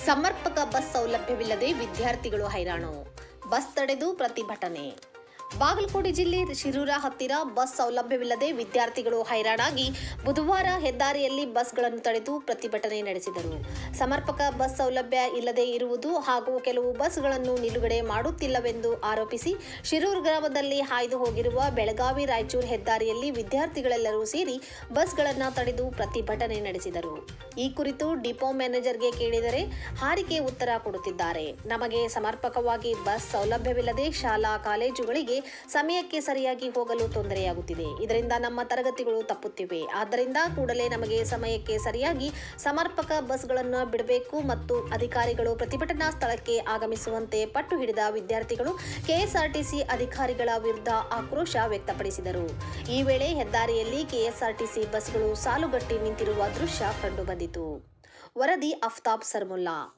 ಸಮರ್ಪಕ ಬಸ್ ಸೌಲಭ್ಯವಿಲ್ಲದೆ ವಿದ್ಯಾರ್ಥಿಗಳು ಹೈರಾಣು. ಬಸ್ ತಡೆದು ಪ್ರತಿಭಟನೆ. ಬಾಗಲಕೋಟೆ ಜಿಲ್ಲೆ ಶಿರೂರ ಹತ್ತಿರ ಬಸ್ ಸೌಲಭ್ಯವಿಲ್ಲದೆ ವಿದ್ಯಾರ್ಥಿಗಳು ಹೈರಾಣಾಗಿ ಬುಧವಾರ ಹೆದ್ದಾರಿಯಲ್ಲಿ ಬಸ್ಗಳನ್ನು ತಡೆದು ಪ್ರತಿಭಟನೆ ನಡೆಸಿದರು. ಸಮರ್ಪಕ ಬಸ್ ಸೌಲಭ್ಯ ಇಲ್ಲದೆ ಇರುವುದು ಹಾಗೂ ಕೆಲವು ಬಸ್ಗಳನ್ನು ನಿಲುಗಡೆ ಮಾಡುತ್ತಿಲ್ಲವೆಂದು ಆರೋಪಿಸಿ ಶಿರೂರು ಗ್ರಾಮದಲ್ಲಿ ಹಾಯ್ದು ಹೋಗಿರುವ ಬೆಳಗಾವಿ ರಾಯಚೂರು ಹೆದ್ದಾರಿಯಲ್ಲಿ ವಿದ್ಯಾರ್ಥಿಗಳೆಲ್ಲರೂ ಸೇರಿ ಬಸ್ಗಳನ್ನು ತಡೆದು ಪ್ರತಿಭಟನೆ ನಡೆಸಿದರು. ಈ ಕುರಿತು ಡಿಪೋ ಮ್ಯಾನೇಜರ್ಗೆ ಕೇಳಿದರೆ ಹಾರಿಗೆ ಉತ್ತರ ಕೊಡುತ್ತಿದ್ದಾರೆ. ನಮಗೆ ಸಮರ್ಪಕವಾಗಿ ಬಸ್ ಸೌಲಭ್ಯವಿಲ್ಲದೆ ಶಾಲಾ ಕಾಲೇಜುಗಳಿಗೆ ಸಮಯಕ್ಕೆ ಸರಿಯಾಗಿ ಹೋಗಲು ತೊಂದರೆಯಾಗುತ್ತಿದೆ. ಇದರಿಂದ ನಮ್ಮ ತರಗತಿಗಳು ತಪ್ಪುತ್ತಿವೆ. ಆದ್ದರಿಂದ ಕೂಡಲೇ ನಮಗೆ ಸಮಯಕ್ಕೆ ಸರಿಯಾಗಿ ಸಮರ್ಪಕ ಬಸ್ಗಳನ್ನು ಬಿಡಬೇಕು ಮತ್ತು ಅಧಿಕಾರಿಗಳು ಪ್ರತಿಭಟನಾ ಸ್ಥಳಕ್ಕೆ ಆಗಮಿಸುವಂತೆ ಪಟ್ಟು ಹಿಡಿದ ವಿದ್ಯಾರ್ಥಿಗಳು ಕೆಎಸ್ಆರ್ಟಿಸಿ ಅಧಿಕಾರಿಗಳ ವಿರುದ್ಧ ಆಕ್ರೋಶ ವ್ಯಕ್ತಪಡಿಸಿದರು. ಈ ವೇಳೆ ಹೆದ್ದಾರಿಯಲ್ಲಿ ಕೆಎಸ್ಆರ್ಟಿಸಿ ಬಸ್ಗಳು ಸಾಲುಗಟ್ಟಿ ನಿಂತಿರುವ ದೃಶ್ಯ ಕಂಡುಬಂದಿತು. ವರದಿ ಅಫ್ತಾಬ್ ಸರ್ಮುಲ್ಲಾ.